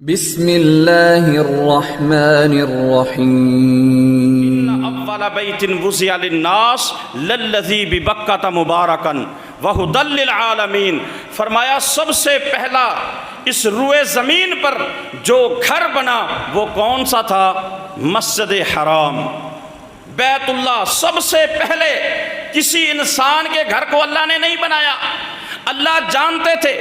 بسم اللہ الرحمن الرحیم اول بیت وضع للناس للذی ببکۃ مبارکا وہدی للعالمین، فرمایا سب سے پہلا اس روئے زمین پر جو گھر بنا وہ کون سا تھا؟ مسجد حرام، بیت اللہ۔ سب سے پہلے کسی انسان کے گھر کو اللہ نے نہیں بنایا۔ اللہ جانتے تھے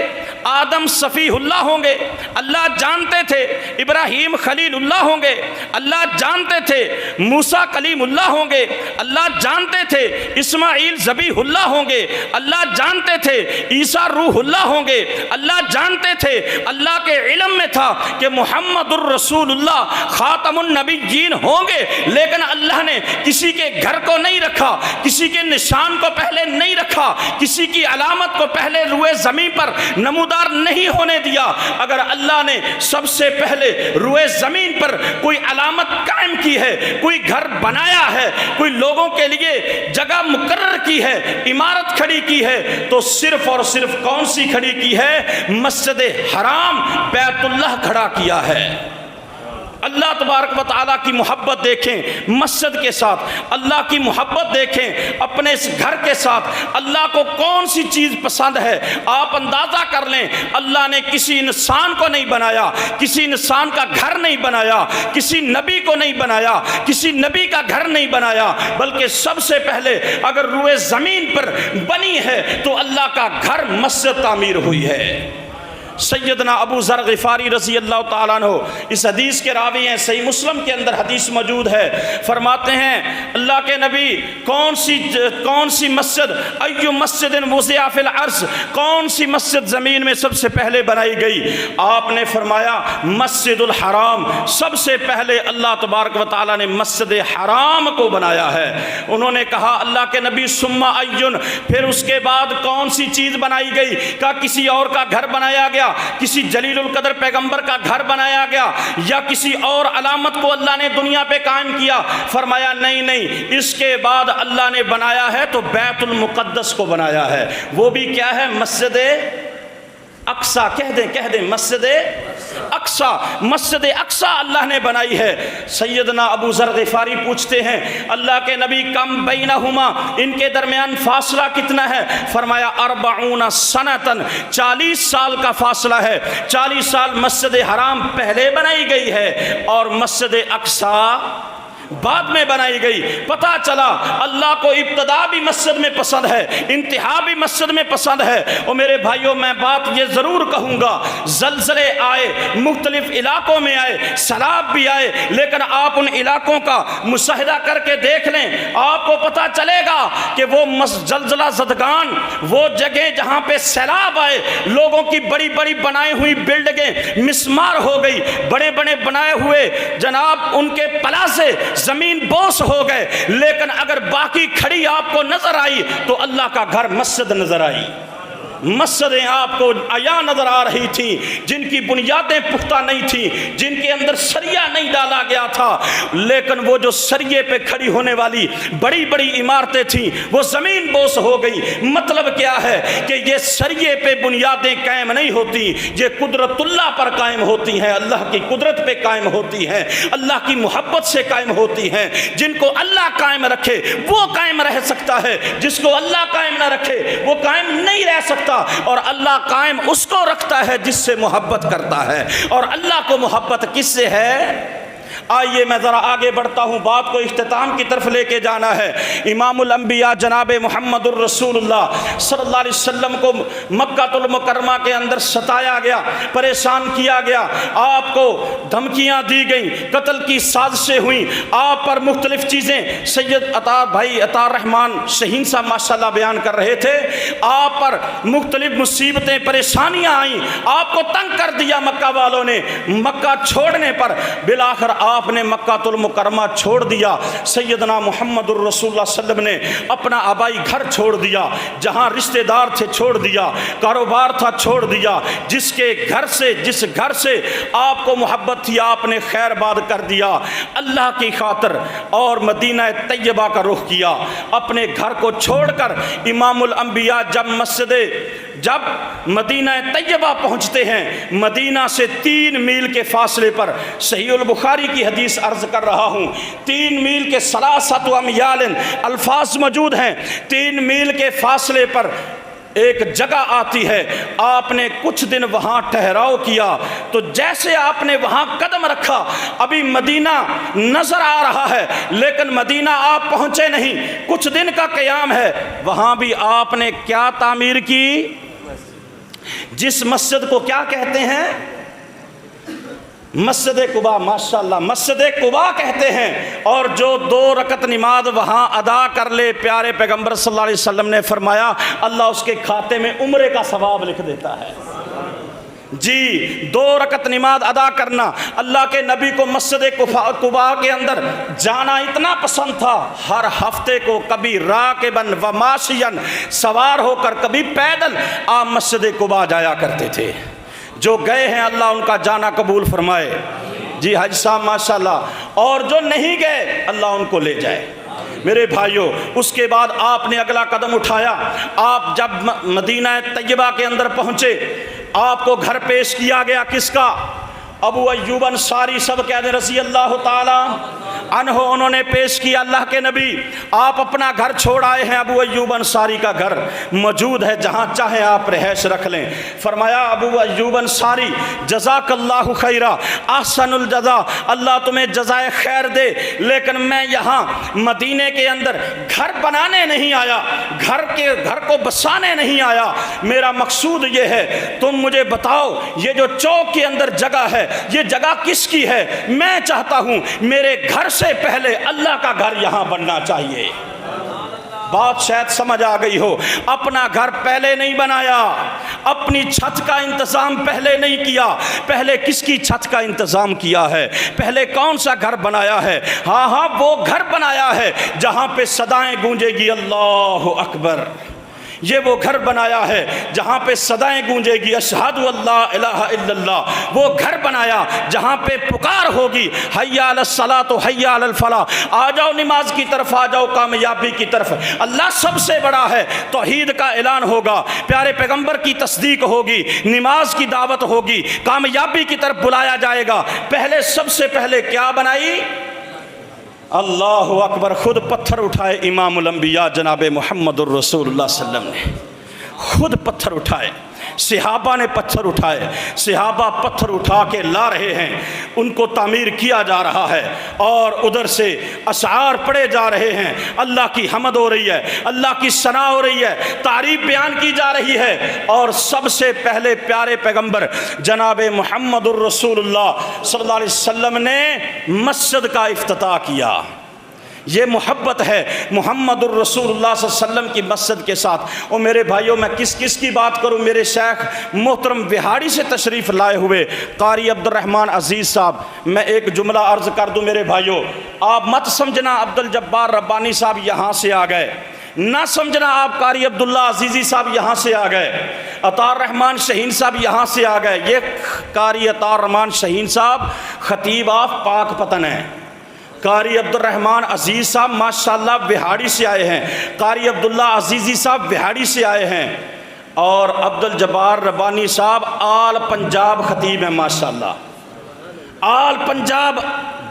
آدم صفی اللہ ہوں گے، اللہ جانتے تھے ابراہیم خلیل اللہ ہوں گے، اللہ جانتے تھے موسیٰ کلیم اللہ ہوں گے، اللہ جانتے تھے اسماعیل ذبیح اللہ ہوں گے، اللہ جانتے تھے عیسیٰ روح اللہ ہوں گے، اللہ جانتے تھے، اللہ کے علم میں تھا کہ محمد الرسول اللہ خاتم النبیین ہوں گے، لیکن اللہ نے کسی کے گھر کو نہیں رکھا، کسی کے نشان کو پہلے نہیں رکھا، کسی کی علامت کو پہلے روئے زمین پر نمودار نہیں ہونے دیا۔ اگر اللہ نے سب سے پہلے روئے زمین پر کوئی علامت قائم کی ہے، کوئی گھر بنایا ہے، کوئی لوگوں کے لیے جگہ مقرر کی ہے، عمارت کھڑی کی ہے، تو صرف اور صرف کون سی کھڑی کی ہے؟ مسجد حرام بیت اللہ کھڑا کیا ہے۔ اللہ تبارک و تعالیٰ کی محبت دیکھیں مسجد کے ساتھ، اللہ کی محبت دیکھیں اپنے اس گھر کے ساتھ۔ اللہ کو کون سی چیز پسند ہے آپ اندازہ کر لیں۔ اللہ نے کسی انسان کو نہیں بنایا، کسی انسان کا گھر نہیں بنایا، کسی نبی کو نہیں بنایا، کسی نبی کا گھر نہیں بنایا، بلکہ سب سے پہلے اگر روئے زمین پر بنی ہے تو اللہ کا گھر مسجد تعمیر ہوئی ہے۔ سیدنا ابو ذر غفاری رضی اللہ تعالیٰ عنہ اس حدیث کے راوی ہیں، صحیح مسلم کے اندر حدیث موجود ہے، فرماتے ہیں اللہ کے نبی کون سی مسجد، ایو مسجد وضع فی الارض، کون سی مسجد زمین میں سب سے پہلے بنائی گئی؟ آپ نے فرمایا مسجد الحرام، سب سے پہلے اللہ تبارک و تعالیٰ نے مسجد حرام کو بنایا ہے۔ انہوں نے کہا اللہ کے نبی ثم ایون، پھر اس کے بعد کون سی چیز بنائی گئی؟ کہا کسی اور کا گھر بنایا گیا، کسی جلیل القدر پیغمبر کا گھر بنایا گیا، یا کسی اور علامت کو اللہ نے دنیا پہ قائم کیا؟ فرمایا نہیں، اس کے بعد اللہ نے بنایا ہے تو بیت المقدس کو بنایا ہے۔ وہ بھی کیا ہے؟ مسجد اقصیٰ، کہہ دیں مسجد اقصیٰ، مسجد اقصیٰ اللہ نے بنائی ہے۔ سیدنا ابو ذر غفاری پوچھتے ہیں اللہ کے نبی کم بینہما، ان کے درمیان فاصلہ کتنا ہے؟ فرمایا 40 سنتن، 40 سال کا فاصلہ ہے۔ 40 سال مسجد حرام پہلے بنائی گئی ہے اور مسجد اقصیٰ بعد میں بنائی گئی۔ پتہ چلا اللہ کو ابتدا بھی مسجد میں پسند ہے، انتہا بھی مسجد میں پسند ہے۔ اور میرے بھائیوں میں بات یہ ضرور کہوں گا، زلزلے آئے، مختلف علاقوں میں آئے، سیلاب بھی آئے، لیکن آپ ان علاقوں کا مشاہدہ کر کے دیکھ لیں، آپ کو پتہ چلے گا کہ وہ زلزلہ زدگان، وہ جگہ جہاں پہ سیلاب آئے، لوگوں کی بڑی بڑی بنائی ہوئی بلڈنگیں مسمار ہو گئی، بڑے بڑے بنائے ہوئے جناب ان کے پلازے زمین بوس ہو گئے، لیکن اگر باقی کھڑی آپ کو نظر آئی تو اللہ کا گھر مسجد نظر آئی۔ مسجدیں آپ کو عیاں نظر آ رہی تھیں جن کی بنیادیں پختہ نہیں تھیں، جن کے اندر سریہ نہیں ڈالا گیا تھا، لیکن وہ جو سریے پہ کھڑی ہونے والی بڑی بڑی عمارتیں تھیں وہ زمین بوس ہو گئی۔ مطلب کیا ہے کہ یہ سریے پہ بنیادیں قائم نہیں ہوتی، یہ قدرت اللہ پر قائم ہوتی ہیں، اللہ کی قدرت پہ قائم ہوتی ہیں، اللہ کی محبت سے قائم ہوتی ہیں۔ جن کو اللہ قائم رکھے وہ قائم رہ سکتا ہے، جس کو اللہ قائم نہ رکھے وہ قائم نہیں رہ سکتا۔ اور اللہ قائم اس کو رکھتا ہے جس سے محبت کرتا ہے، اور اللہ کو محبت کس سے ہے؟ آئیے میں ذرا آگے بڑھتا ہوں، بات کو اختتام کی طرف لے کے جانا ہے۔ امام الانبیاء جناب محمد الرسول اللہ صلی اللہ علیہ وسلم کو مکہ المکرمہ کے اندر ستایا گیا، پریشان کیا گیا، آپ کو دھمکیاں دی گئیں، قتل کی سازشیں ہوئیں، آپ پر مختلف چیزیں، سید بھائی عطار رحمان شہین صاحب ماشاءاللہ بیان کر رہے تھے، آپ پر مختلف مصیبتیں پریشانیاں آئیں، آپ کو تنگ کر دیا مکہ والوں نے۔ مکہ چھوڑنے پر بالآخر آپ نے مکہ المکرمہ چھوڑ دیا، سیدنا محمد الرسول اللہ صلی اللہ علیہ وسلم نے اپنا آبائی گھر چھوڑ دیا، جہاں رشتہ دار تھے چھوڑ دیا، کاروبار تھا چھوڑ دیا، جس گھر سے آپ کو محبت تھی آپ نے خیر باد کر دیا اللہ کی خاطر، اور مدینہ طیبہ کا رخ کیا۔ اپنے گھر کو چھوڑ کر امام الانبیاء جب مدینہ طیبہ پہنچتے ہیں، مدینہ سے 3 میل کے فاصلے پر، صحیح البخاری کی حدیث عرض کر رہا ہوں، 3 میل کے 3 امیال الفاظ موجود ہیں، 3 میل کے فاصلے پر ایک جگہ آتی ہے، آپ نے کچھ دن وہاں ٹھہراؤ کیا، تو جیسے آپ نے وہاں قدم رکھا، ابھی مدینہ نظر آ رہا ہے لیکن مدینہ آپ پہنچے نہیں، کچھ دن کا قیام ہے، وہاں بھی آپ نے کیا تعمیر کی؟ جس مسجد کو کیا کہتے ہیں؟ مسجد قباء، ماشاءاللہ مسجد قباء کہتے ہیں، اور جو 2 رکعت نماز وہاں ادا کر لے، پیارے پیغمبر صلی اللہ علیہ وسلم نے فرمایا اللہ اس کے کھاتے میں عمرے کا ثواب لکھ دیتا ہے۔ جی 2 رکعت نماز ادا کرنا، اللہ کے نبی کو مسجد قباء کے اندر جانا اتنا پسند تھا، ہر ہفتے کو کبھی راکباً و ماشیاً سوار ہو کر، کبھی پیدل آپ مسجد قباء جایا کرتے تھے۔ جو گئے ہیں اللہ ان کا جانا قبول فرمائے، جی حج صاحب ماشاءاللہ، اور جو نہیں گئے اللہ ان کو لے جائے۔ میرے بھائیوں، اس کے بعد آپ نے اگلا قدم اٹھایا، آپ جب مدینہ طیبہ کے اندر پہنچے، آپ کو گھر پیش کیا گیا، کس کا؟ ابو ایوب انصاری، سب کہہ دیں رضی اللہ تعالی عنہ، انہوں نے پیش کیا اللہ کے نبی، آپ اپنا گھر چھوڑ آئے ہیں، ابو ایوب انصاری کا گھر موجود ہے، جہاں چاہیں آپ رہائش رکھ لیں۔ فرمایا ابو ایوب انصاری جزاک اللہ خیرہ، احسن الجزا، اللہ تمہیں جزائے خیر دے، لیکن میں یہاں مدینے کے اندر گھر بنانے نہیں آیا، گھر کو بسانے نہیں آیا، میرا مقصود یہ ہے تم مجھے بتاؤ یہ جو چوک کے اندر جگہ ہے یہ جگہ کس کی ہے؟ میں چاہتا ہوں میرے گھر سے پہلے اللہ کا گھر یہاں بننا چاہیے۔ بات شاید سمجھ آ گئی ہو، اپنا گھر پہلے نہیں بنایا، اپنی چھت کا انتظام پہلے نہیں کیا، پہلے کس کی چھت کا انتظام کیا ہے؟ پہلے کون سا گھر بنایا ہے؟ ہاں وہ گھر بنایا ہے جہاں پہ صدائیں گونجے گی اللہ اکبر، یہ وہ گھر بنایا ہے جہاں پہ صدائیں گونجے گی اشہد اللہ الہ الا اللہ، وہ گھر بنایا جہاں پہ پکار ہوگی حی علی الصلاۃ حی علی الفلاح، آ جاؤ نماز کی طرف، آ جاؤ کامیابی کی طرف، اللہ سب سے بڑا ہے، توحید کا اعلان ہوگا، پیارے پیغمبر کی تصدیق ہوگی، نماز کی دعوت ہوگی، کامیابی کی طرف بلایا جائے گا۔ پہلے سب سے پہلے کیا بنائی؟ اللہ اکبر، خود پتھر اٹھائے امام الانبیاء جناب محمد الرسول اللہ صلی اللہ علیہ وسلم نے، خود پتھر اٹھائے، صحابہ نے پتھر اٹھائے، صحابہ پتھر اٹھا کے لا رہے ہیں، ان کو تعمیر کیا جا رہا ہے، اور ادھر سے اشعار پڑھے جا رہے ہیں، اللہ کی حمد ہو رہی ہے، اللہ کی ثنا ہو رہی ہے، تعریف بیان کی جا رہی ہے، اور سب سے پہلے پیارے پیغمبر جناب محمد الرسول اللہ صلی اللہ علیہ وسلم نے مسجد کا افتتاح کیا۔ یہ محبت ہے محمد الرسول اللہ صلی اللہ علیہ وسلم کی مسجد کے ساتھ۔ اور میرے بھائیوں، میں کس کی بات کروں؟ میرے شیخ محترم بہاڑی سے تشریف لائے ہوئے قاری عبد الرحمن عزیز صاحب، میں ایک جملہ عرض کر دوں میرے بھائیوں، آپ مت سمجھنا عبد الجبار ربانی صاحب یہاں سے آ گئے، نہ سمجھنا آپ قاری عبداللہ عزیزی صاحب یہاں سے آ گئے، عطار رحمان شہین صاحب یہاں سے آ گئے۔ یہ قاری عطار رحمان شہین صاحب خطیب آف پاک پتن ہیں، قاری عبد الرحمن عزیز صاحب ماشاءاللہ بہاڑی سے آئے ہیں، قاری عبداللہ عزیزی صاحب بہاڑی سے آئے ہیں، اور عبد الجبار ربانی صاحب آل پنجاب خطیب ہیں ماشاءاللہ، آل پنجاب۔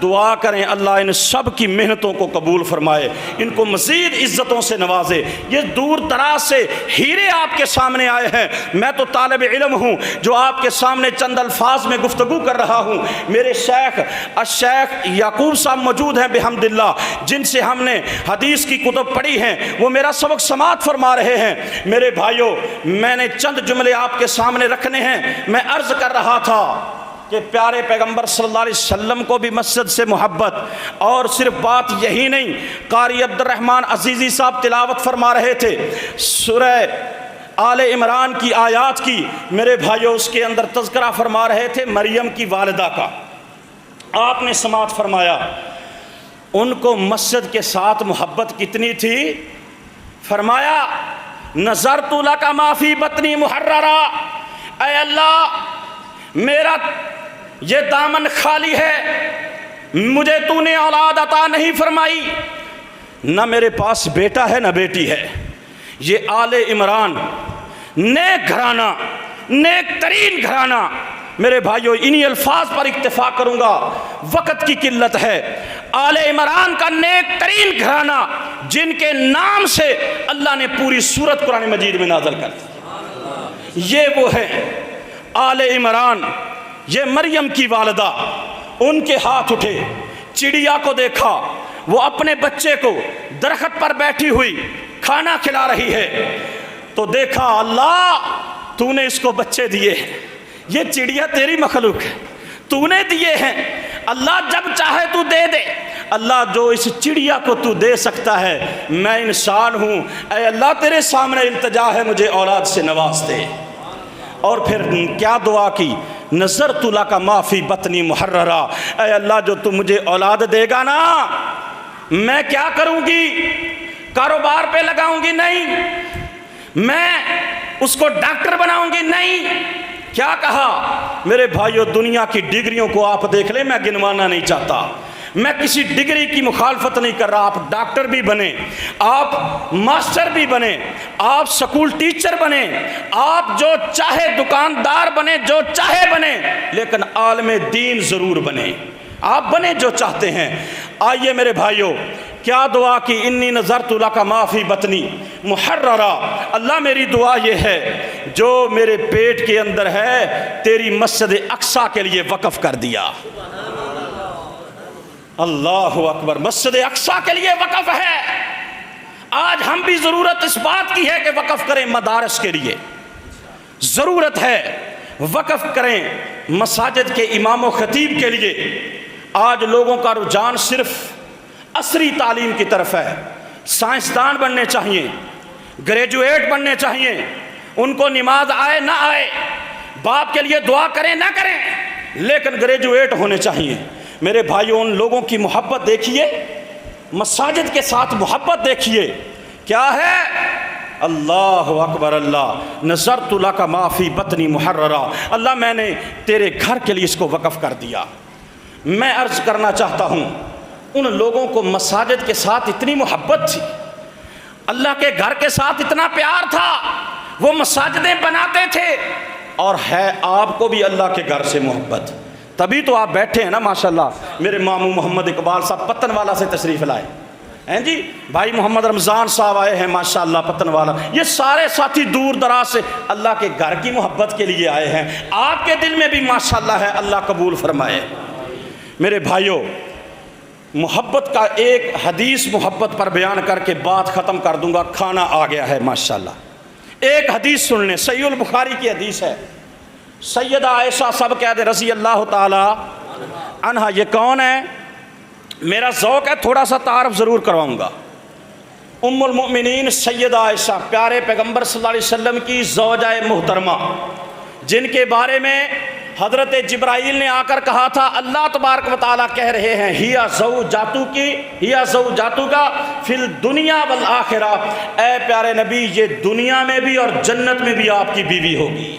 دعا کریں اللہ ان سب کی محنتوں کو قبول فرمائے، ان کو مزید عزتوں سے نوازے۔ یہ دور دراز سے ہیرے آپ کے سامنے آئے ہیں، میں تو طالب علم ہوں جو آپ کے سامنے چند الفاظ میں گفتگو کر رہا ہوں۔ میرے شیخ الشیخ یعقوب صاحب موجود ہیں بحمد اللہ، جن سے ہم نے حدیث کی کتب پڑھی ہیں، وہ میرا سبق سماعت فرما رہے ہیں۔ میرے بھائیوں، میں نے چند جملے آپ کے سامنے رکھنے ہیں۔ میں عرض کر رہا تھا کہ پیارے پیغمبر صلی اللہ علیہ وسلم کو بھی مسجد سے محبت، اور صرف بات یہی نہیں، قاری عبد الرحمن عزیزی صاحب تلاوت فرما رہے تھے سورہ آل عمران کی آیات کی، میرے بھائیوں اس کے اندر تذکرہ فرما رہے تھے مریم کی والدہ کا، آپ نے سماعت فرمایا ان کو مسجد کے ساتھ محبت کتنی تھی؟ فرمایا نظرت لک ما فی بطنی محررا، اے اللہ میرا یہ دامن خالی ہے، مجھے تو نے اولاد عطا نہیں فرمائی، نہ میرے پاس بیٹا ہے نہ بیٹی ہے۔ یہ آل عمران نیک گھرانہ، نیک ترین گھرانہ، میرے بھائیو انہی الفاظ پر اکتفا کروں گا، وقت کی قلت ہے۔ آل عمران کا نیک ترین گھرانہ جن کے نام سے اللہ نے پوری سورت قرآن مجید میں نازل کر دی، یہ وہ ہے آل عمران۔ یہ مریم کی والدہ، ان کے ہاتھ اٹھے، چڑیا کو دیکھا، وہ اپنے بچے کو درخت پر بیٹھی ہوئی کھانا کھلا رہی ہے، تو دیکھا اللہ تو نے اس کو بچے دیے ہیں، یہ چڑیا تیری مخلوق ہے، تو نے دیے ہیں، اللہ جب چاہے تو دے دے، اللہ جو اس چڑیا کو تو دے سکتا ہے، میں انسان ہوں، اے اللہ تیرے سامنے التجا ہے، مجھے اولاد سے نواز دے۔ اور پھر کیا دعا کی؟ نظرت لک ما فی بطنی محررا، اے اللہ جو تو مجھے اولاد دے گا نا، میں کیا کروں گی؟ کاروبار پہ لگاؤں گی؟ نہیں۔ میں اس کو ڈاکٹر بناؤں گی؟ نہیں۔ کیا کہا؟ میرے بھائیو دنیا کی ڈگریوں کو آپ دیکھ لیں، میں گنوانا نہیں چاہتا، میں کسی ڈگری کی مخالفت نہیں کر رہا، آپ ڈاکٹر بھی بنیں، آپ ماسٹر بھی بنیں، آپ سکول ٹیچر بنیں، آپ جو چاہے دکاندار بنیں، جو چاہے بنیں، لیکن عالم دین ضرور بنیں، آپ بنیں جو چاہتے ہیں۔ آئیے میرے بھائیو کیا دعا کی؟ انی نظرت لک ما فی بطنی محررا، اللہ میری دعا یہ ہے جو میرے پیٹ کے اندر ہے تیری مسجد اقصی کے لیے وقف کر دیا۔ اللہ اکبر، مسجد اقصی کے لیے وقف ہے۔ آج ہم بھی ضرورت اس بات کی ہے کہ وقف کریں مدارس کے لیے، ضرورت ہے وقف کریں مساجد کے امام و خطیب کے لیے۔ آج لوگوں کا رجحان صرف عصری تعلیم کی طرف ہے، سائنسدان بننے چاہیے، گریجویٹ بننے چاہیے، ان کو نماز آئے نہ آئے، باپ کے لیے دعا کریں نہ کریں، لیکن گریجویٹ ہونے چاہیے۔ میرے بھائیوں ان لوگوں کی محبت دیکھیے، مساجد کے ساتھ محبت دیکھیے، کیا ہے؟ اللہ اکبر، اللہ نظرت لک ما فی بطنی محررا، اللہ میں نے تیرے گھر کے لیے اس کو وقف کر دیا۔ میں عرض کرنا چاہتا ہوں ان لوگوں کو مساجد کے ساتھ اتنی محبت تھی، اللہ کے گھر کے ساتھ اتنا پیار تھا، وہ مساجدیں بناتے تھے، اور ہے آپ کو بھی اللہ کے گھر سے محبت، تبھی تو آپ بیٹھے ہیں نا ماشاءاللہ۔ میرے ماموں محمد اقبال صاحب پتن والا سے تشریف لائے ہیں جی، بھائی محمد رمضان صاحب آئے ہیں ماشاءاللہ پتن والا، یہ سارے ساتھی دور دراز سے اللہ کے گھر کی محبت کے لیے آئے ہیں، آپ کے دل میں بھی ماشاءاللہ ہے، اللہ قبول فرمائے۔ میرے بھائیوں محبت کا ایک حدیث محبت پر بیان کر کے بات ختم کر دوں گا، کھانا آ گیا ہے ماشاءاللہ۔ ایک حدیث سن لیں، صحیح البخاری کی حدیث ہے، سیدہ عائشہ سب کہہ دے رضی اللہ تعالی عنہا۔ یہ کون ہے؟ میرا ذوق ہے تھوڑا سا تعارف ضرور کرواؤں گا۔ ام المؤمنین سیدہ عائشہ، پیارے پیغمبر صلی اللہ علیہ وسلم کی زوجہ محترمہ، جن کے بارے میں حضرت جبرائیل نے آ کر کہا تھا اللہ تبارک و تعالیٰ کہہ رہے ہیں ہیا زوجاتو کا فی الدنیا والآخرہ، اے پیارے نبی یہ دنیا میں بھی اور جنت میں بھی آپ کی بیوی ہوگی۔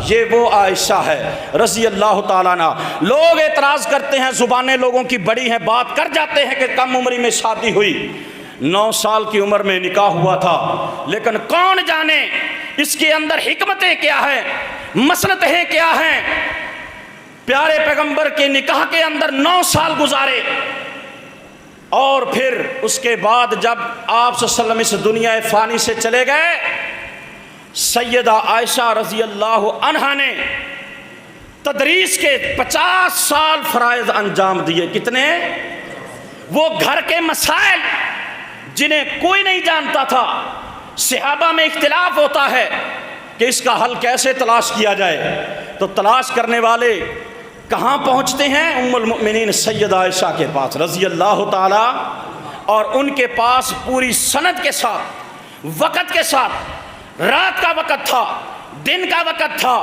یہ وہ عائشہ ہے رضی اللہ تعالیٰ عنہ۔ لوگ اعتراض کرتے ہیں، زبانیں لوگوں کی بڑی ہیں، بات کر جاتے ہیں کہ کم عمری میں شادی ہوئی، 9 سال کی عمر میں نکاح ہوا تھا، لیکن کون جانے اس کے اندر حکمتیں کیا ہیں، مصلحتیں کیا ہیں۔ پیارے پیغمبر کے نکاح کے اندر 9 سال گزارے، اور پھر اس کے بعد جب آپ صلی اللہ علیہ وسلم اس دنیا فانی سے چلے گئے، سیدہ عائشہ رضی اللہ عنہا نے تدریس کے 50 سال فرائض انجام دیے۔ کتنے؟ وہ گھر کے مسائل جنہیں کوئی نہیں جانتا تھا، صحابہ میں اختلاف ہوتا ہے کہ اس کا حل کیسے تلاش کیا جائے، تو تلاش کرنے والے کہاں پہنچتے ہیں؟ ام المؤمنین سیدہ عائشہ کے پاس رضی اللہ تعالی، اور ان کے پاس پوری سند کے ساتھ، وقت کے ساتھ، رات کا وقت تھا، دن کا وقت تھا،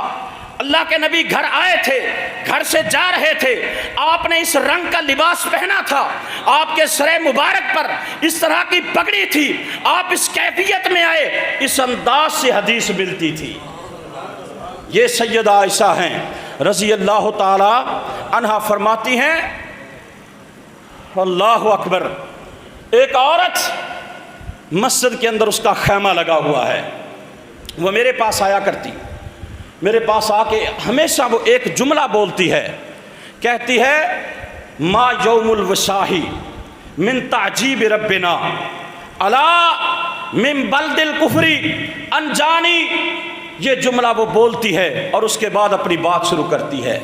اللہ کے نبی گھر آئے تھے، گھر سے جا رہے تھے، آپ نے اس رنگ کا لباس پہنا تھا، آپ کے سر مبارک پر اس طرح کی پگڑی تھی، آپ اس کیفیت میں آئے، اس انداز سے حدیث ملتی تھی۔ یہ سیدہ عائشہ ہیں رضی اللہ تعالی عنہا فرماتی ہیں، اللہ اکبر، ایک عورت مسجد کے اندر اس کا خیمہ لگا ہوا ہے، وہ میرے پاس آیا کرتی، میرے پاس آ کے ہمیشہ وہ ایک جملہ بولتی ہے، کہتی ہے ما یوم الوشاہی من تعجیب ربنا الا من بلد الکفری انجانی۔ یہ جملہ وہ بولتی ہے اور اس کے بعد اپنی بات شروع کرتی ہے۔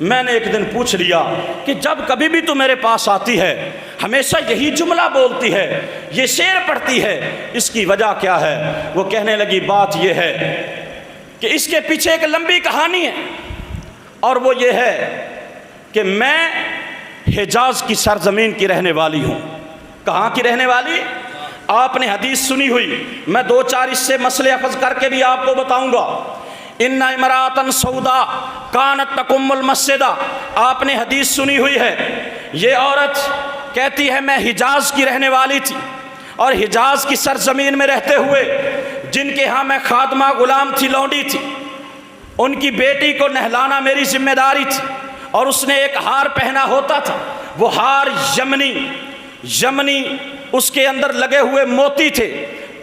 میں نے ایک دن پوچھ لیا کہ جب کبھی بھی تو میرے پاس آتی ہے ہمیشہ یہی جملہ بولتی ہے، یہ شعر پڑھتی ہے، اس کی وجہ کیا ہے؟ وہ کہنے لگی بات یہ ہے کہ اس کے پیچھے ایک لمبی کہانی ہے، اور وہ یہ ہے کہ میں حجاز کی سرزمین کی رہنے والی ہوں۔ کہاں کی رہنے والی؟ آپ نے حدیث سنی ہوئی، میں دو چار اس سے مسئلے اخذ کر کے بھی آپ کو بتاؤں گا۔ ان امراتن سودا کانت تقم المسجدہ، آپ نے حدیث سنی ہوئی ہے۔ یہ عورت کہتی ہے میں حجاز کی رہنے والی تھی، اور حجاز کی سرزمین میں رہتے ہوئے جن کے ہاں میں خادمہ غلام تھی، لونڈی تھی، ان کی بیٹی کو نہلانا میری ذمہ داری تھی، اور اس نے ایک ہار پہنا ہوتا تھا، وہ ہار یمنی اس کے اندر لگے ہوئے موتی تھے،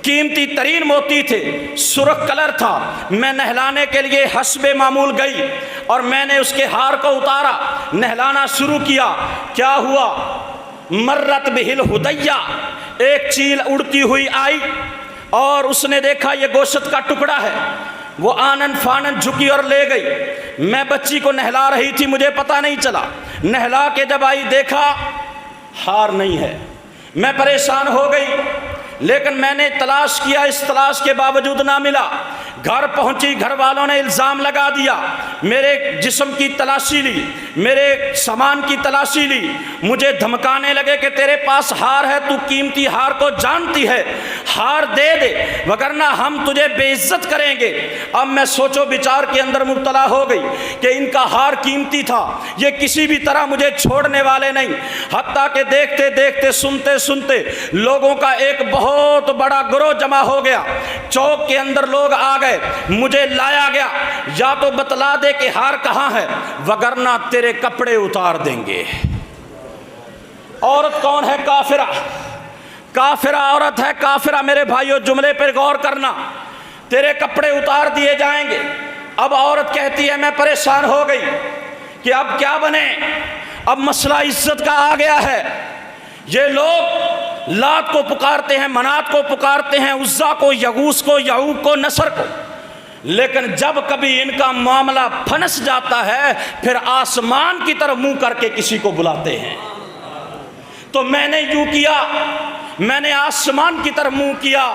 قیمتی ترین موتی تھے، سرخ کلر تھا۔ میں نہلانے کے لیے حسب معمول گئی اور میں نے اس کے ہار کو اتارا، نہلانا شروع کیا۔ کیا ہوا؟ مرت بہل ہدیہ، ایک چیل اڑتی ہوئی آئی اور اس نے دیکھا یہ گوشت کا ٹکڑا ہے، وہ آنن فانن جھکی اور لے گئی۔ میں بچی کو نہلا رہی تھی، مجھے پتہ نہیں چلا، نہلا کے جب آئی دیکھا ہار نہیں ہے، میں پریشان ہو گئی، لیکن میں نے تلاش کیا، اس تلاش کے باوجود نہ ملا۔ گھر پہنچی، گھر والوں نے الزام لگا دیا، میرے جسم کی تلاشی لی، میرے سامان کی تلاشی لی، مجھے دھمکانے لگے کہ تیرے پاس ہار ہے، تو قیمتی ہار کو جانتی ہے، ہار دے دے وگرنہ ہم تجھے بے عزت کریں گے۔ اب میں سوچو بچار کے اندر مبتلا ہو گئی کہ ان کا ہار قیمتی تھا، یہ کسی بھی طرح مجھے چھوڑنے والے نہیں، حتیٰ کہ دیکھتے دیکھتے سنتے سنتے لوگوں کا ایک بہت بڑا گروہ جمع ہو گیا، چوک کے اندر لوگ آ گئے، مجھے لایا گیا، یا تو بتلا دے کہ ہار کہاں ہے وگرنہ تیرے کپڑے اتار دیں گے۔ عورت کون ہے؟ کافرہ، کافرہ عورت ہے، کافرہ۔ میرے بھائیو جملے پر غور کرنا، تیرے کپڑے اتار دیے جائیں گے۔ اب عورت کہتی ہے میں پریشان ہو گئی کہ اب کیا بنے، اب مسئلہ عزت کا آ گیا ہے۔ یہ لوگ لات کو پکارتے ہیں، منات کو پکارتے ہیں، عزا کو، یغوث کو، یعوق کو، نصر کو، لیکن جب کبھی ان کا معاملہ پھنس جاتا ہے پھر آسمان کی طرف منہ کر کے کسی کو بلاتے ہیں۔ تو میں نے یوں کیا، میں نے آسمان کی طرف منہ کیا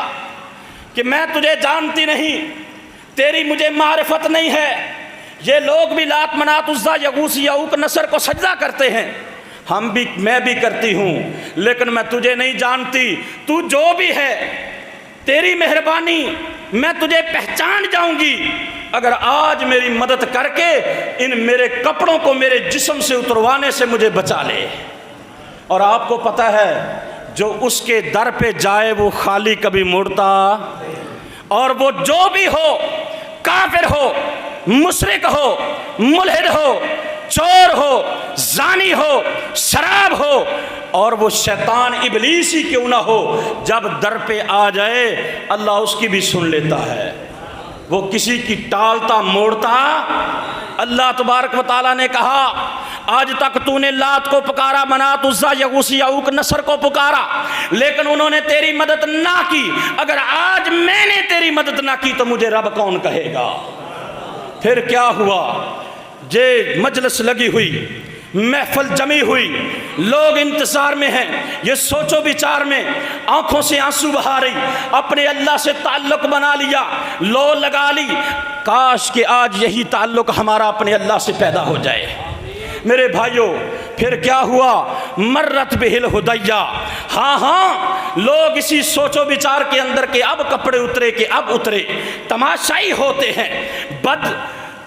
کہ میں تجھے جانتی نہیں، تیری مجھے معرفت نہیں ہے۔ یہ لوگ بھی لات، منات، عزا، یغوث، یعوق، نصر کو سجدہ کرتے ہیں، میں بھی کرتی ہوں، لیکن میں تجھے نہیں جانتی۔ تو جو بھی ہے، تیری مہربانی، میں تجھے پہچان جاؤں گی اگر آج میری مدد کر کے ان میرے کپڑوں کو میرے جسم سے اتروانے سے مجھے بچا لے۔ اور آپ کو پتہ ہے جو اس کے در پہ جائے وہ خالی کبھی مڑتا، اور وہ جو بھی ہو، کافر ہو، مشرک ہو، ملحد ہو، چور ہو، زانی ہو، شراب ہو، اور وہ شیطان ابلیس ہی کیوں نہ ہو، جب در پہ آ جائے اللہ اس کی بھی سن لیتا ہے۔ وہ کسی کی ٹالتا موڑتا۔ اللہ تبارک و تعالیٰ نے کہا آج تک تو نے لات کو پکارا، منات، عزا، یغوث، یعوق، نصر کو پکارا، لیکن انہوں نے تیری مدد نہ کی۔ اگر آج میں نے تیری مدد نہ کی تو مجھے رب کون کہے گا؟ پھر کیا ہوا؟ یہ مجلس لگی ہوئی، محفل جمی ہوئی، لوگ انتظار میں ہیں، یہ سوچو بچار میں آنکھوں سے آنسو بہا رہی، اپنے اللہ سے تعلق بنا لیا، لو لگا لی، کاش کہ آج یہی تعلق ہمارا اپنے اللہ سے پیدا ہو جائے۔ میرے بھائیوں پھر کیا ہوا؟ مرت بہل ہدیہ، ہاں لوگ اسی سوچو بچار کے اندر کہ اب کپڑے اترے کہ اب اترے، تماشائی ہوتے ہیں،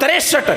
63,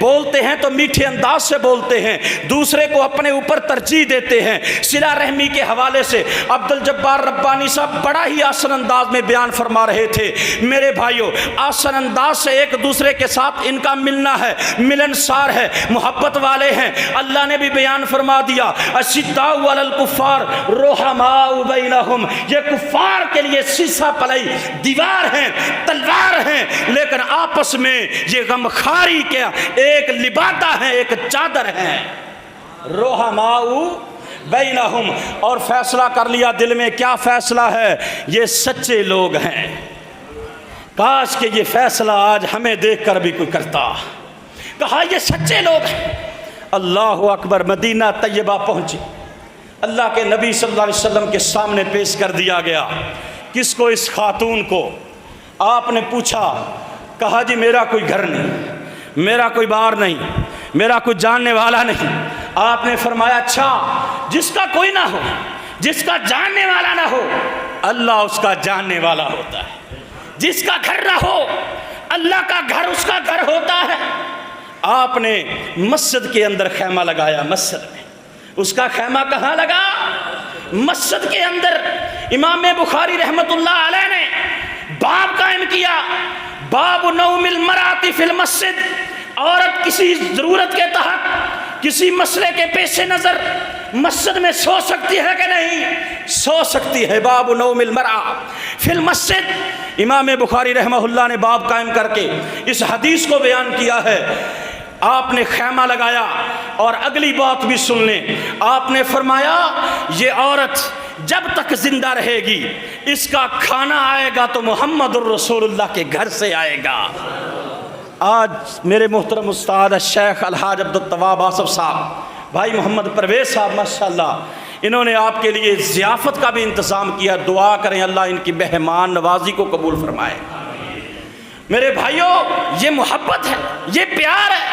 بولتے ہیں تو میٹھے انداز سے بولتے ہیں، دوسرے کو اپنے اوپر ترجیح دیتے ہیں۔ صلہ رحمی کے حوالے سے عبد الجبار ربانی صاحب بڑا ہی آسان انداز میں بیان فرما رہے تھے۔ میرے بھائیوں، آسان انداز سے ایک دوسرے کے ساتھ ان کا ملنا ہے، ملنسار ہے، محبت والے ہیں۔ اللہ نے بھی بیان فرما دیا اشداء علی الکفار رحماء بینہم، یہ کفار کے لیے سیسا پلائی دیوار ہیں، تلوار ہیں، لیکن آپس میں یہ غمخاری کے ایک لبادہ ہیں، ایک چادر ہیں۔ رحماء بینہم، اور فیصلہ کر لیا دل میں، کیا فیصلہ ہے؟ یہ سچے لوگ ہیں۔ کاش کہ یہ فیصلہ آج ہمیں دیکھ کر بھی کوئی کرتا۔ کہا یہ سچے لوگ ہیں۔ اللہ اکبر، مدینہ طیبہ پہنچی، اللہ کے نبی صلی اللہ علیہ وسلم کے سامنے پیش کر دیا گیا۔ کس کو؟ اس خاتون کو۔ آپ نے پوچھا، کہا جی میرا کوئی گھر نہیں، میرا کوئی بار نہیں، میرا کوئی جاننے والا نہیں۔ آپ نے فرمایا اچھا، جس کا کوئی نہ ہو، جس کا جاننے والا نہ ہو، اللہ اس کا جاننے والا ہوتا ہے۔ جس کا گھر نہ ہو، اللہ کا گھر اس کا گھر ہوتا ہے۔ آپ نے مسجد کے اندر خیمہ لگایا، مسجد میں۔ اس کا خیمہ کہاں لگا؟ مسجد کے اندر۔ امام بخاری رحمت اللہ علیہ نے باب قائم کیا، باب نوم المرأۃ فی المسجد، عورت کسی ضرورت کے تحت، کسی مسئلے کے پیش نظر مسجد میں سو سکتی ہے کہ نہیں؟ سو سکتی ہے۔ باب نوم المرأۃ فی المسجد، امام بخاری رحمہ اللہ نے باب قائم کر کے اس حدیث کو بیان کیا ہے۔ آپ نے خیمہ لگایا، اور اگلی بات بھی سن لیں، آپ نے فرمایا یہ عورت جب تک زندہ رہے گی، اس کا کھانا آئے گا تو محمد الرسول اللہ کے گھر سے آئے گا۔ آج میرے محترم استاد الشیخ الحاج عبدالتواب آصف صاحب، بھائی محمد پرویز صاحب، ماشاءاللہ انہوں نے آپ کے لیے ضیافت کا بھی انتظام کیا۔ دعا کریں اللہ ان کی مہمان نوازی کو قبول فرمائے۔ میرے بھائیوں، یہ محبت ہے، یہ پیار ہے۔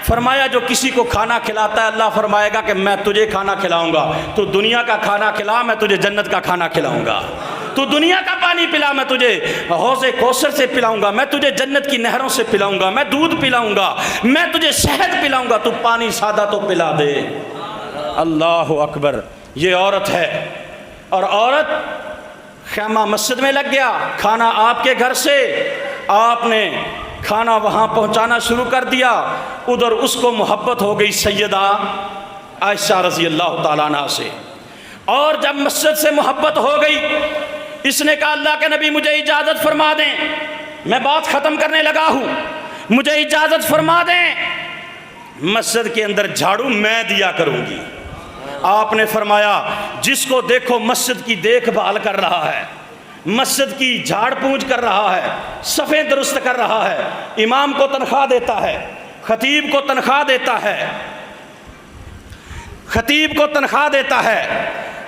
فرمایا جو کسی کو کھانا کھلاتا ہے، اللہ فرمائے گا کہ میں تجھے کھانا کھلاؤں گا، تو دنیا کا کھانا کھلا، میں تجھے جنت کا کھانا کھلاؤں گا۔ تو دنیا کا پانی پلا، میں تجھے حوض کوثر سے پلاؤں گا، میں تجھے جنت کی نہروں سے پلاؤں گا، میں دودھ پلاؤں گا، میں تجھے شہد پلاؤں گا، تو پانی سادہ تو پلا دے۔ اللہ اکبر، یہ عورت ہے۔ اور عورت، خیمہ مسجد میں لگ گیا، کھانا آپ کے گھر سے، آپ نے کھانا وہاں پہنچانا شروع کر دیا۔ ادھر اس کو محبت ہو گئی سیدہ عائشہ رضی اللہ تعالیٰ عنہ سے، اور جب مسجد سے محبت ہو گئی، اس نے کہا اللہ کے نبی مجھے اجازت فرما دیں، میں بات ختم کرنے لگا ہوں، مجھے اجازت فرما دیں، مسجد کے اندر جھاڑو میں دیا کروں گی۔ آپ نے فرمایا جس کو دیکھو مسجد کی دیکھ بھال کر رہا ہے، مسجد کی جھاڑ پونچھ کر رہا ہے، صفیں درست کر رہا ہے، امام کو تنخواہ دیتا ہے، خطیب کو تنخواہ دیتا ہے، خطیب کو تنخواہ دیتا ہے،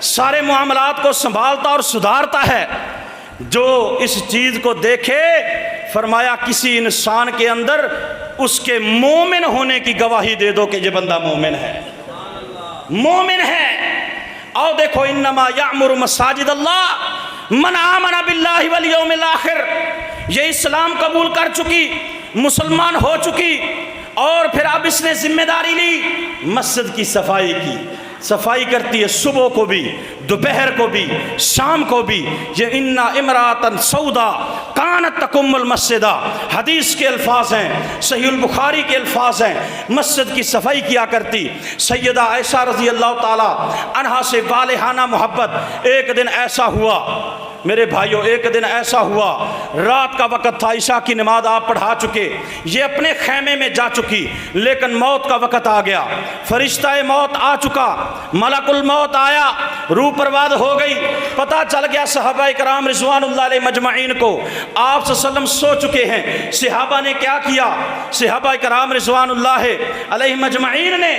سارے معاملات کو سنبھالتا اور سدھارتا ہے، جو اس چیز کو دیکھے، فرمایا کسی انسان کے اندر اس کے مومن ہونے کی گواہی دے دو کہ یہ بندہ مومن ہے، مومن ہے۔ آؤ دیکھو، انما یعمر مساجد اللہ من آمن باللہ والیوم الآخر، یہ اسلام قبول کر چکی، مسلمان ہو چکی، اور پھر اب اس نے ذمہ داری لی مسجد کی صفائی کی۔ صفائی کرتی ہے صبح کو بھی، دوپہر کو بھی، شام کو بھی۔ یہ انا امراۃ سودا کانت تقم المسجد، حدیث کے الفاظ ہیں، صحیح البخاری کے الفاظ ہیں، مسجد کی صفائی کیا کرتی۔ سیدہ عائشہ رضی اللہ تعالی عنہا سے والہانہ محبت۔ ایک دن ایسا ہوا میرے بھائیوں، ایک دن ایسا ہوا، رات کا وقت تھا، عشاء کی نماز آپ پڑھا چکے، یہ اپنے خیمے میں جا چکی، لیکن موت کا وقت آ گیا، فرشتہ موت آ چکا، ملک الموت آیا، روح پرواز ہو گئی۔ پتہ چل گیا صحابہ کرام رضوان اللہ علیہ مجمعین کو، آپ صلی اللہ علیہ وسلم سو چکے ہیں۔ صحابہ نے کیا کیا؟ صحابہ کرام رضوان اللہ علیہ مجمعین نے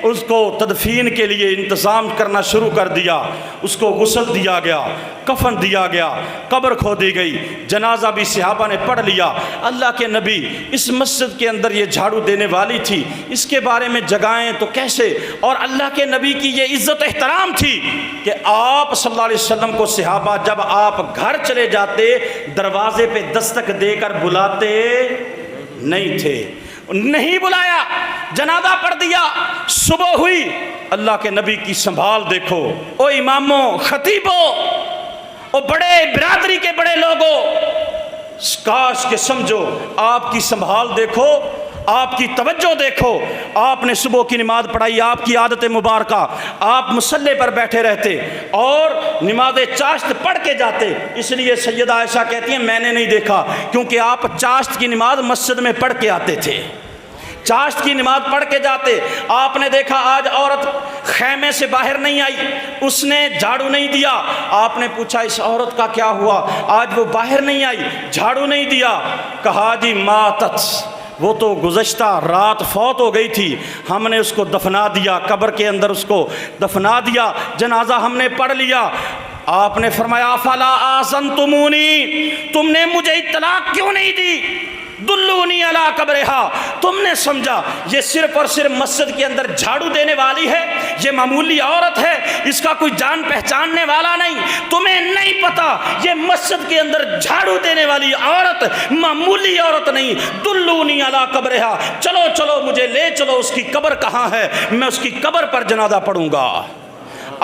اس کو تدفین کے لیے انتظام کرنا شروع کر دیا۔ اس کو غسل دیا گیا، کفن دیا گیا، قبر کھودی گئی، جنازہ بھی صحابہ نے پڑھ لیا۔ اللہ کے نبی اس مسجد کے اندر یہ جھاڑو دینے والی تھی، اس کے بارے میں جگائیں تو کیسے؟ اور اللہ کے نبی کی یہ عزت احترام تھی کہ آپ صلی اللہ علیہ وسلم کو صحابہ جب آپ گھر چلے جاتے، دروازے پہ دستک دے کر بلاتے نہیں تھے، نہیں بلایا، جنازہ پڑھ دیا، صبح ہوئی، اللہ کے نبی کی سنبھال دیکھو، او اماموں، خطیبوں، او بڑے برادری کے بڑے لوگوں، کاش کہ سمجھو آپ کی سنبھال دیکھو، آپ کی توجہ دیکھو، آپ نے صبح کی نماز پڑھائی، آپ کی عادت مبارکہ، آپ مصلی پر بیٹھے رہتے اور نماز چاشت پڑھ کے جاتے۔ اس لیے سیدہ عائشہ کہتی ہیں میں نے نہیں دیکھا، کیونکہ آپ چاشت کی نماز مسجد میں پڑھ کے آتے تھے، چاشت کی نماز پڑھ کے جاتے۔ آپ نے دیکھا آج عورت خیمے سے باہر نہیں آئی، اس نے جھاڑو نہیں دیا، آپ نے پوچھا اس عورت کا کیا ہوا، آج وہ باہر نہیں آئی، جھاڑو نہیں دیا، کہا جی ماتت، وہ تو گزشتہ رات فوت ہو گئی تھی، ہم نے اس کو دفنا دیا، قبر کے اندر اس کو دفنا دیا، جنازہ ہم نے پڑھ لیا۔ آپ نے فرمایا فلا آذنتمونی، تم نے مجھے اطلاع کیوں نہیں دی، دلونی علی قبرہا، تم نے سمجھا یہ صرف اور صرف مسجد کے اندر جھاڑو دینے والی ہے، یہ معمولی عورت ہے، اس کا کوئی جان پہچاننے والا نہیں، تمہیں نہیں پتا یہ مسجد کے اندر جھاڑو دینے والی عورت معمولی عورت نہیں، دلونی علی قبرہا، چلو چلو مجھے لے چلو، اس کی قبر کہاں ہے، میں اس کی قبر پر جنازہ پڑھوں گا۔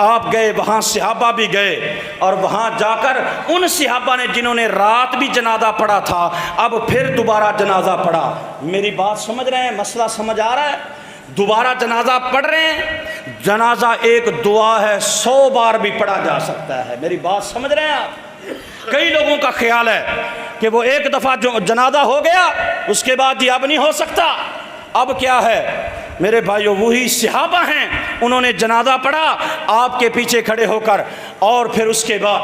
آپ گئے، وہاں صحابہ بھی گئے، اور وہاں جا کر ان صحابہ نے جنہوں نے رات بھی جنازہ پڑھا تھا اب پھر دوبارہ جنازہ پڑھا۔ میری بات سمجھ رہے ہیں، مسئلہ سمجھ آ رہا ہے؟ دوبارہ جنازہ پڑھ رہے ہیں، جنازہ ایک دعا ہے، 100 بار بھی پڑھا جا سکتا ہے، میری بات سمجھ رہے ہیں آپ؟ کئی لوگوں کا خیال ہے کہ وہ ایک دفعہ جو جنازہ ہو گیا اس کے بعد جی اب نہیں ہو سکتا، اب کیا ہے؟ میرے بھائیو وہی صحابہ ہیں، انہوں نے جنازہ پڑھا آپ کے پیچھے کھڑے ہو کر، اور پھر اس کے بعد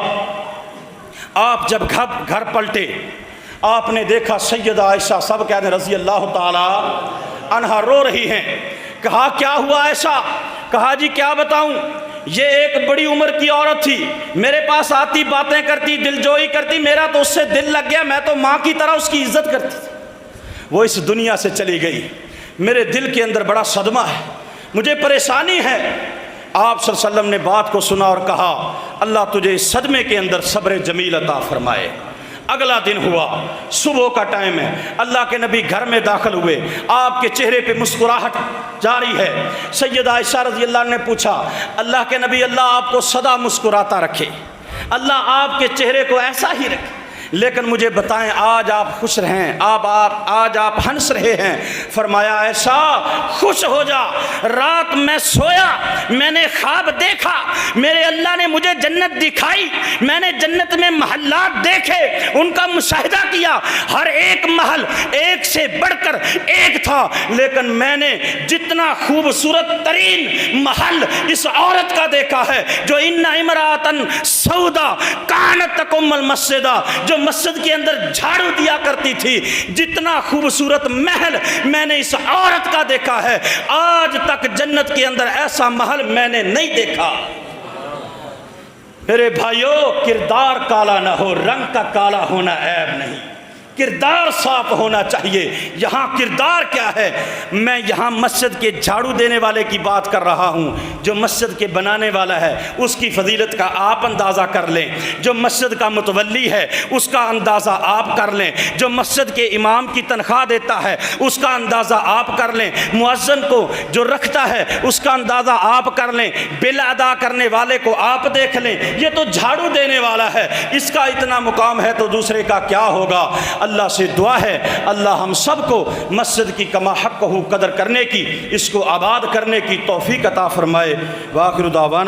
آپ جب گھر پلٹے آپ نے دیکھا سیدہ عائشہ سب کہنے رضی اللہ تعالی عنہا رو رہی ہیں۔ کہا کیا ہوا عائشہ؟ کہا جی کیا بتاؤں، یہ ایک بڑی عمر کی عورت تھی، میرے پاس آتی، باتیں کرتی، دل جوئی کرتی، میرا تو اس سے دل لگ گیا، میں تو ماں کی طرح اس کی عزت کرتی تھی، وہ اس دنیا سے چلی گئی، میرے دل کے اندر بڑا صدمہ ہے، مجھے پریشانی ہے۔ آپ صلی اللہ علیہ وسلم نے بات کو سنا اور کہا اللہ تجھے اس صدمے کے اندر صبر جمیل عطا فرمائے۔ اگلا دن ہوا، صبح کا ٹائم ہے، اللہ کے نبی گھر میں داخل ہوئے، آپ کے چہرے پہ مسکراہٹ جاری ہے۔ سیدہ عائشہ رضی اللہ عنہ نے پوچھا اللہ کے نبی اللہ آپ کو سدا مسکراتا رکھے، اللہ آپ کے چہرے کو ایسا ہی رکھے، لیکن مجھے بتائیں آج آپ خوش رہیں، آج آپ ہنس رہے ہیں؟ فرمایا عائشہ خوش ہو جا، رات میں سویا، میں نے خواب دیکھا، میرے اللہ نے مجھے جنت دکھائی، میں نے جنت میں محلات دیکھے، ان کا مشاہدہ کیا، ہر ایک محل ایک سے بڑھ کر ایک تھا، لیکن میں نے جتنا خوبصورت ترین محل اس عورت کا دیکھا ہے جو ان امراتن سودا کانت تقم المسجد، جو مسجد کے اندر جھاڑو دیا کرتی تھی، جتنا خوبصورت محل میں نے اس عورت کا دیکھا ہے، آج تک جنت کے اندر ایسا محل میں نے نہیں دیکھا۔ میرے بھائیو کردار کالا نہ ہو، رنگ کا کالا ہونا عیب نہیں، کردار صاف ہونا چاہیے۔ یہاں کردار کیا ہے؟ میں یہاں مسجد کے جھاڑو دینے والے کی بات کر رہا ہوں، جو مسجد کے بنانے والا ہے اس کی فضیلت کا آپ اندازہ کر لیں، جو مسجد کا متولی ہے اس کا اندازہ آپ کر لیں، جو مسجد کے امام کی تنخواہ دیتا ہے اس کا اندازہ آپ کر لیں، مؤذن کو جو رکھتا ہے اس کا اندازہ آپ کر لیں، بل ادا کرنے والے کو آپ دیکھ لیں، یہ تو جھاڑو دینے والا ہے، اس کا اتنا مقام ہے تو دوسرے کا کیا ہوگا؟ اللہ سے دعا ہے اللہ ہم سب کو مسجد کی کما حق قدر کرنے کی، اس کو آباد کرنے کی توفیق عطا فرمائے۔ وآخر دعوانا